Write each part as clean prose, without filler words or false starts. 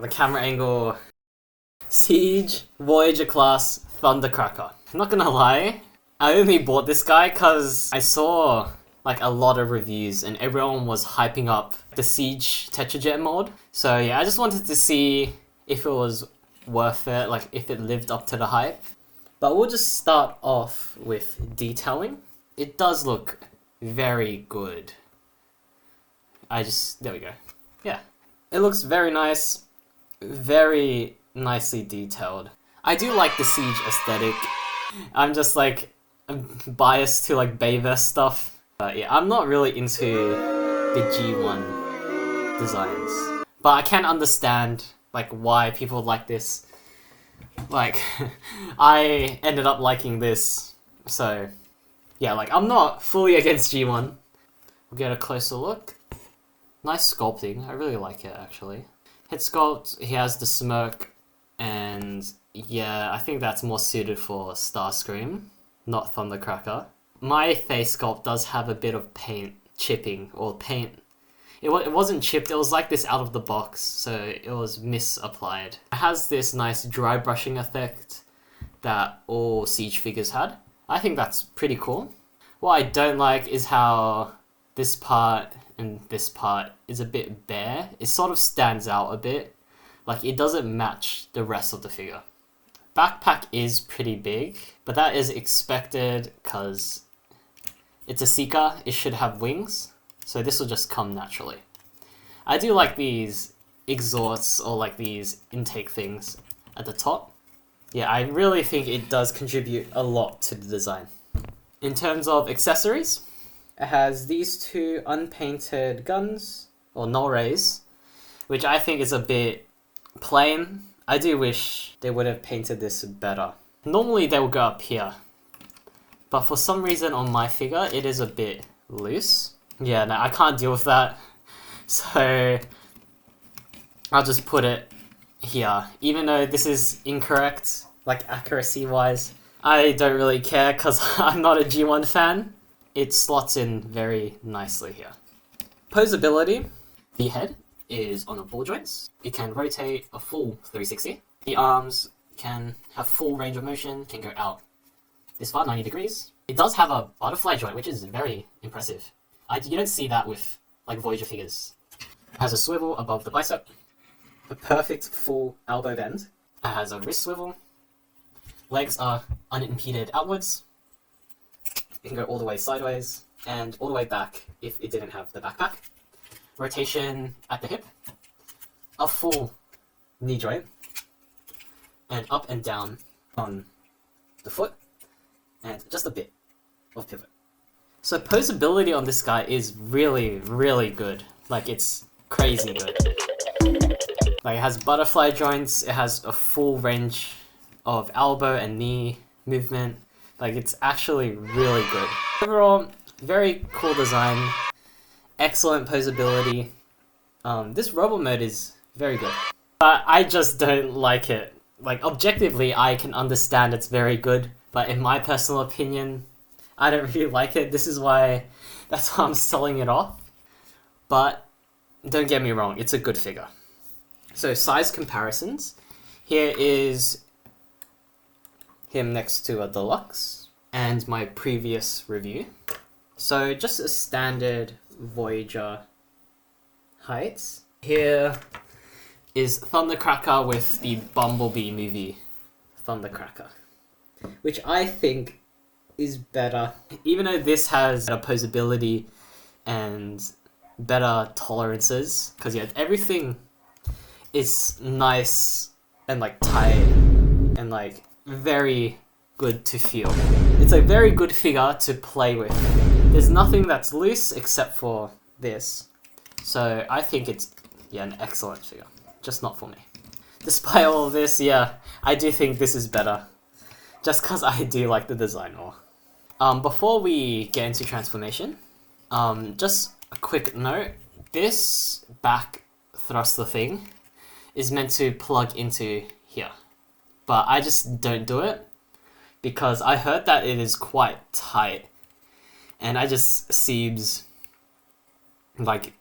the camera angle. Seige Voyager class Thundercracker. I'm not gonna lie, I only bought this guy because I saw like a lot of reviews and everyone was hyping up the Seige Tetra Jet Mode. So yeah, I just wanted to see if it was worth it, like if it lived up to the hype. But we'll just start off with detailing. It does look very good. There we go. Yeah. It looks very nice, very nicely detailed. I do like the Seige aesthetic. I'm just like, I'm biased to like Bayverse stuff. But yeah, I'm not really into the G1 designs. But I can understand like why people like this. Like, I ended up liking this. So yeah, like I'm not fully against G1. We'll get a closer look. Nice sculpting, I really like it actually. Head sculpt, he has the smirk, and yeah, I think that's more suited for Starscream, not Thundercracker. My face sculpt does have a bit of paint chipping, or paint. It wasn't chipped, it was like this out of the box, so it was misapplied. It has this nice dry brushing effect that all Seige figures had. I think that's pretty cool. What I don't like is how this part and this part is a bit bare. It sort of stands out a bit. Like, it doesn't match the rest of the figure. Backpack is pretty big, but that is expected because it's a Seeker. It should have wings, so this will just come naturally. I do like these exhausts, or like these intake things at the top. Yeah, I really think it does contribute a lot to the design. In terms of accessories, it has these two unpainted guns, or null rays, which I think is a bit plain. I do wish they would have painted this better. Normally they will go up here, but for some reason on my figure it is a bit loose. Yeah, no, I can't deal with that. So I'll just put it here. Even though this is incorrect, like accuracy wise, I don't really care because I'm not a G1 fan. It slots in very nicely here. Posability. The head is on the ball joints. It can rotate a full 360. The arms can have full range of motion, can go out this far, 90 degrees. It does have a butterfly joint, which is very impressive. You don't see that with like Voyager figures. It has a swivel above the bicep, a perfect full elbow bend. It has a wrist swivel. Legs are unimpeded outwards. It can go all the way sideways and all the way back if it didn't have the backpack. Rotation at the hip, a full knee joint, and up and down on the foot, and just a bit of pivot. So posability on this guy is really, really good. Like, it's crazy good. Like, it has butterfly joints, it has a full range of elbow and knee movement. Like, it's actually really good. Overall, very cool design, excellent posability. This robot mode is very good. But I just don't like it. Like, objectively, I can understand it's very good, but in my personal opinion, I don't really like it. That's why I'm selling it off. But don't get me wrong, it's a good figure. So size comparisons. Here is him next to a deluxe and my previous review. So just a standard Voyager height. Here is Thundercracker with the Bumblebee movie Thundercracker, which I think is better. Even though this has better posability and better tolerances, because yeah, everything is nice and like tight and like very good to feel. It's a very good figure to play with. There's nothing that's loose except for this. So I think it's, yeah, an excellent figure. Just not for me. Despite all of this, yeah, I do think this is better. Just because I do like the design more. Before we get into transformation, just a quick note. This back thruster thing is meant to plug into here. But I just don't do it because I heard that it is quite tight. And I just seems like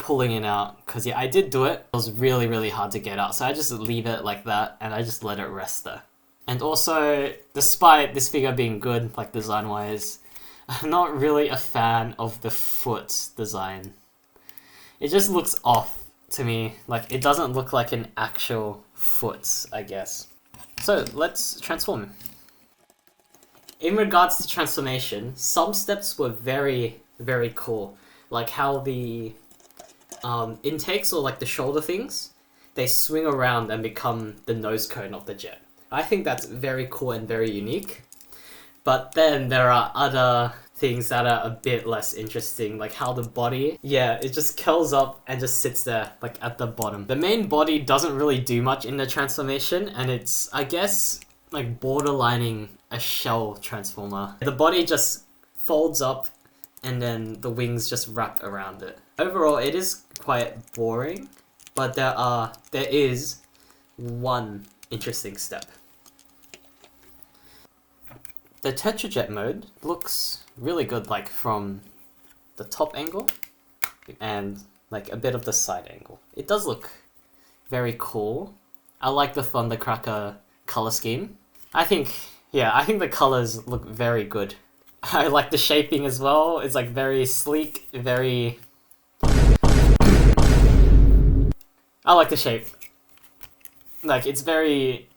pulling it out, because yeah, I did do it. It was really, really hard to get out, so I just leave it like that, and I just let it rest there. And also, despite this figure being good, like design-wise, I'm not really a fan of the foot design. It just looks off to me, like it doesn't look like an actual foot, I guess. So let's transform him. In regards to transformation, some steps were very, very cool. Like how the intakes, or like the shoulder things, they swing around and become the nose cone of the jet. I think that's very cool and very unique. But then there are other things that are a bit less interesting, like how the body, yeah, it just curls up and just sits there, like at the bottom. The main body doesn't really do much in the transformation, and it's, I guess, like borderlining a shell transformer. The body just folds up and then the wings just wrap around it. Overall, it is quite boring, but there is one interesting step. The Tetra Jet Mode looks really good, like from the top angle and like a bit of the side angle. It does look very cool. I like the Thundercracker color scheme. I think the colors look very good. I like the shaping as well. It's like very sleek, very... I like the shape. Like, it's very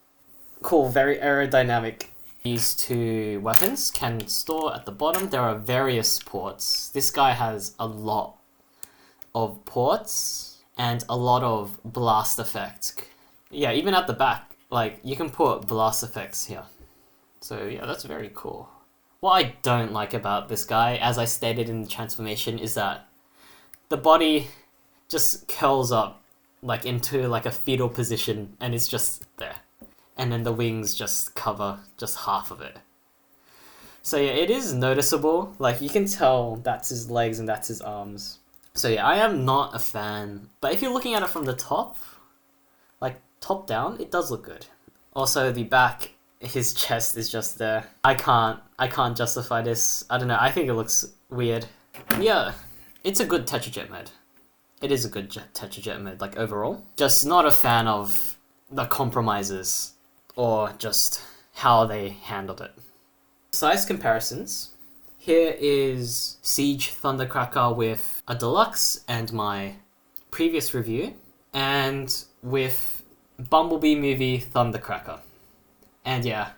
cool, very aerodynamic. These two weapons can store at the bottom. There are various ports. This guy has a lot of ports and a lot of blast effects. Yeah, even at the back, like, you can put blast effects here. So yeah, that's very cool. What I don't like about this guy, as I stated in the transformation, is that the body just curls up like into like a fetal position and it's just there. And then the wings just cover just half of it. So yeah, it is noticeable. Like you can tell that's his legs and that's his arms. So yeah, I am not a fan. But if you're looking at it from the top, like top down, it does look good. Also the back, his chest is just there. I can't justify this. I don't know, I think it looks weird. Yeah, it's a good Tetra Jet Mode. It is a good Tetra Jet Mode, like overall. Just not a fan of the compromises or just how they handled it. Size comparisons. Here is Seige Thundercracker with a deluxe and my previous review, and with Bumblebee movie Thundercracker. And yeah,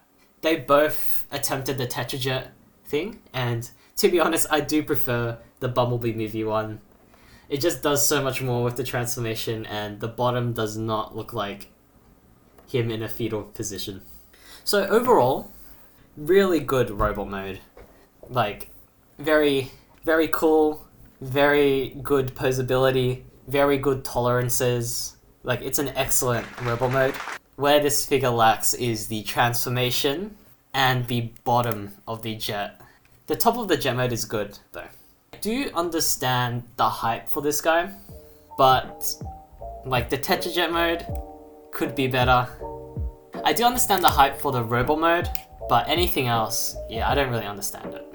they both attempted the Tetra Jet thing, and to be honest, I do prefer the Bumblebee movie one. It just does so much more with the transformation, and the bottom does not look like him in a fetal position. So overall, really good robot mode. Like, very, very cool, very good posability, very good tolerances. Like, it's an excellent robot mode. Where this figure lacks is the transformation and the bottom of the jet. The top of the jet mode is good, though. I do understand the hype for this guy, but like the Tetra Jet mode could be better. I do understand the hype for the robot mode, but anything else, yeah, I don't really understand it.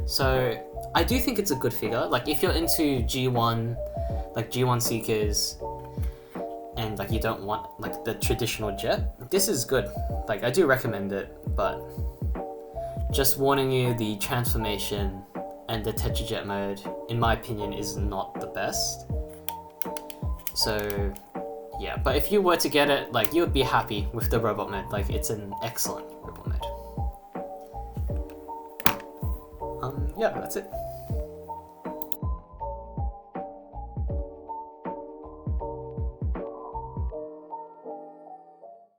So I do think it's a good figure. Like if you're into G1, like G1 Seekers, and like you don't want like the traditional jet, this is good. Like I do recommend it, but just warning you, the transformation and the Tetra Jet mode, in my opinion, is not the best. So yeah, but if you were to get it, like you would be happy with the robot mode. Like it's an excellent robot mode. Yeah, that's it.